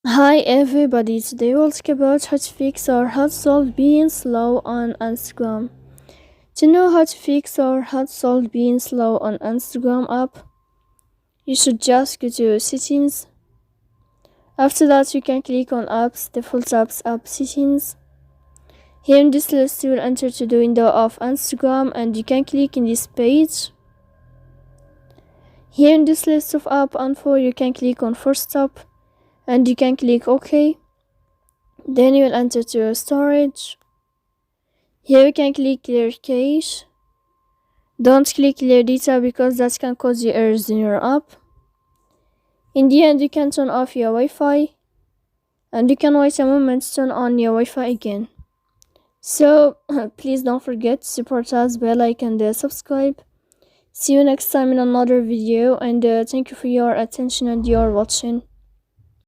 Hi everybody, today we'll talk about how to fix or how to solve being slow on Instagram. To know how to fix or how to solve being slow on Instagram app, you should just go to settings. After that, you can click on apps, default apps, app settings. Here in this list, you will enter to the window of Instagram and you can click in this page. Here in this list of app info, you can click on first stop and you can click OK. Then you will enter to storage. Here you can click clear cache. Don't click clear data because that can cause you errors in your app. In the end, you can turn off your Wi-Fi and you can wait a moment to turn on your Wi-Fi again. So please don't forget to support us, bell like and subscribe. See you next time in another video, and thank you for your attention and your watching.